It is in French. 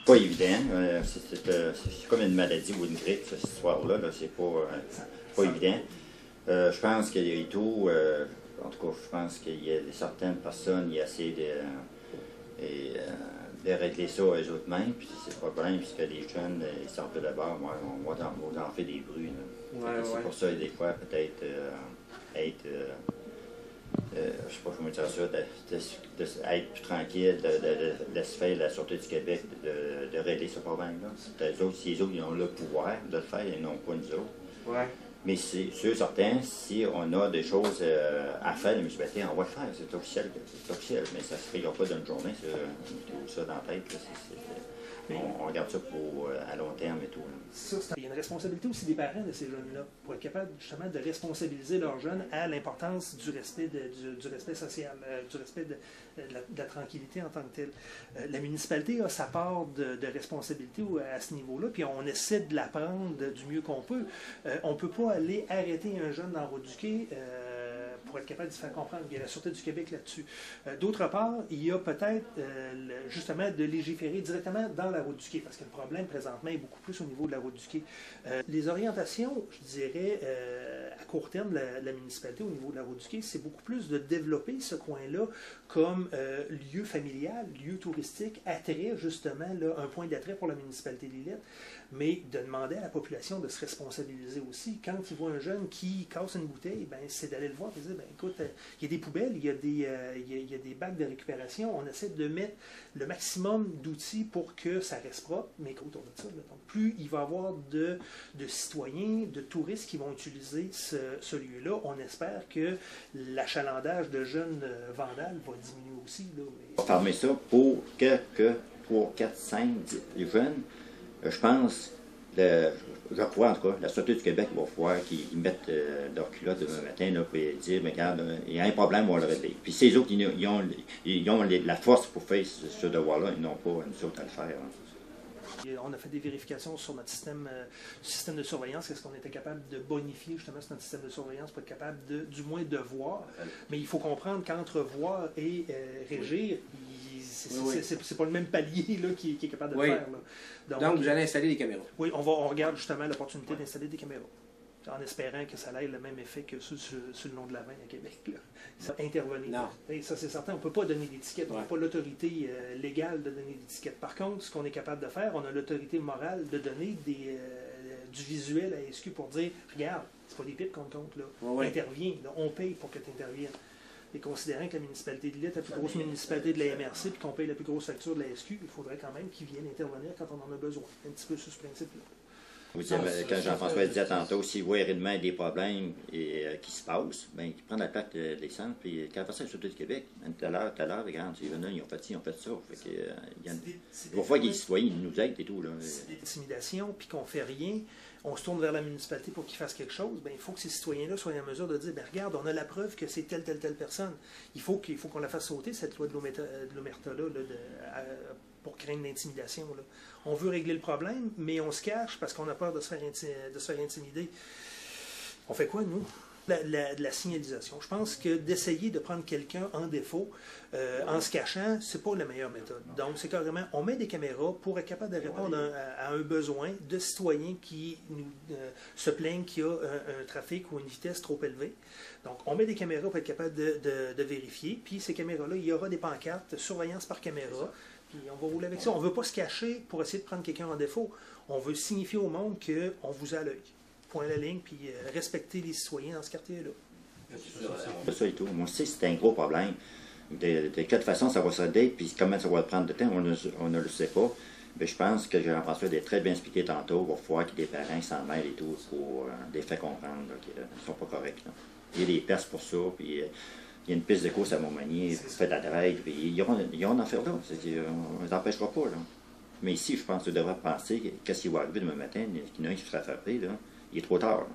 pas évident. C'est comme une maladie ou une grippe, cette histoire-là. Là, c'est pas évident. Je pense qu'il y a tout. En tout cas, je pense qu'il y a certaines personnes qui essaient de régler ça eux-mêmes. Puis c'est le problème, puisque les jeunes, ils sortent de bord. Moi, on va en faire des bruits. C'est pour ça, des fois, peut-être être. Je sais pas comment dire ça, être plus tranquille, de laisser faire la Sûreté du Québec de régler ce problème-là. C'est les autres, ils ont le pouvoir de le faire, et non pas nous autres. Ouais. Mais c'est sûr, certain, si on a des choses à faire, la municipalité, on va le faire. C'est officiel, mais ça ne se réglera pas d'une journée, ça dans la tête. On regarde ça à long terme et tout. Il y a une responsabilité aussi des parents de ces jeunes-là, pour être capable justement de responsabiliser leurs jeunes à l'importance du respect, du respect social, du respect de la tranquillité en tant que telle. La municipalité a sa part de responsabilité à ce niveau-là, puis on essaie de la prendre du mieux qu'on peut. On ne peut pas aller arrêter un jeune dans la route du quai pour être capable de se faire comprendre. Il y a la Sûreté du Québec là-dessus. D'autre part, il y a peut-être justement de légiférer directement dans la route du quai, parce que le problème présentement est beaucoup plus au niveau de la route du quai. Les orientations, je dirais, à court terme, la municipalité au niveau de la route du quai, c'est beaucoup plus de développer ce coin-là comme lieu familial, lieu touristique, attrait justement, là, un point d'attrait pour la municipalité de Lillette, mais de demander à la population de se responsabiliser aussi. Quand ils voient un jeune qui casse une bouteille, ben, c'est d'aller le voir et dire, ben, écoute, il y a des poubelles, il y a des bacs de récupération, on essaie de mettre le maximum d'outils pour que ça reste propre, mais autour de ça, là, donc, plus il va y avoir de citoyens, de touristes qui vont utiliser ce lieu-là, on espère que l'achalandage de jeunes vandales va diminuer aussi. Là, On va fermer ça pour quelques 3, 4, 5 jeunes. Je pense, je crois en tout cas, la Sûreté du Québec va falloir qu'ils mettent leur culotte demain matin là, pour dire, mais regarde, il y a un problème, on va le régler. Puis ces autres, ils ont la force pour faire ce devoir-là, ils n'ont pas nous autres à le faire. Hein. On a fait des vérifications sur notre système de surveillance. Est-ce qu'on était capable de bonifier justement sur notre système de surveillance pour être capable du moins de voir? Mais il faut comprendre qu'entre voir et régir, c'est pas le même palier là, qui est capable de le faire. Là. Donc, vous allez installer des caméras. Oui, on regarde justement l'opportunité d'installer des caméras, en espérant que ça ait le même effet que sur le long de la Vin à Québec. Là. Ça va intervenir. Non. Et ça, c'est certain, on ne peut pas donner d'étiquette, on n'a pas l'autorité légale de donner d'étiquette. Par contre, ce qu'on est capable de faire, on a l'autorité morale de donner du visuel à SQ pour dire, regarde, c'est pas des pipes qu'on compte, là. Interviens, là, on paye pour que tu interviennes. Et considérant que la municipalité de Lillette est la plus grosse municipalité de la MRC, puis qu'on paye la plus grosse facture de la SQ, il faudrait quand même qu'ils viennent intervenir quand on en a besoin. Un petit peu sur ce principe-là. Vous dire, quand Jean-François disait tantôt, s'il voit réellement des problèmes qui se passent, bien, qu'il prenne la plaque de l'essence, puis quand il fait ça sur le Québec, tout à l'heure, regarde, ils ont fait ci, ils ont fait ça. Fait que, il va falloir que les citoyens nous aident et tout. C'est l'intimidation, puis qu'on ne fait rien, on se tourne vers la municipalité pour qu'ils fassent quelque chose, bien, il faut que ces citoyens-là soient en mesure de dire, bien, regarde, on a la preuve que c'est telle personne. Il faut qu'on la fasse sauter, cette loi de l'Omerta-là, pour craindre l'intimidation. On veut régler le problème, mais on se cache parce qu'on a peur de se faire intimider. On fait quoi, nous? La signalisation. Je pense que d'essayer de prendre quelqu'un en défaut, en se cachant, c'est pas la meilleure méthode. Donc, c'est carrément, on met des caméras pour être capable de répondre à un besoin de citoyens qui se plaignent qu'il y a un trafic ou une vitesse trop élevée. Donc, on met des caméras pour être capable de vérifier. Puis, ces caméras-là, il y aura des pancartes, surveillance par caméra. Puis on va rouler avec ça. On ne veut pas se cacher pour essayer de prendre quelqu'un en défaut. On veut signifier au monde qu'on vous a à l'œil. Point à la ligne, puis respecter les citoyens dans ce quartier-là. C'est ça et tout. Moi aussi, c'est un gros problème. De quelle façon ça va se régler, puis comment ça va prendre de temps, on ne le sait pas. Mais je pense que Jean-François a très bien expliqué tantôt. Il va falloir que des parents s'en mêlent et tout pour les faire comprendre qu'ils ne sont pas corrects. Là. Il y a des pertes pour ça, puis il y a une piste de course à Montmagny, fait de la drive, puis ils auront en faire là. On ne les empêchera pas. Là. Mais ici, je pense que tu devrais penser qu'est-ce qui va arriver demain matin, qu'il y en a un qui sera frappé, là, il est trop tard. Là.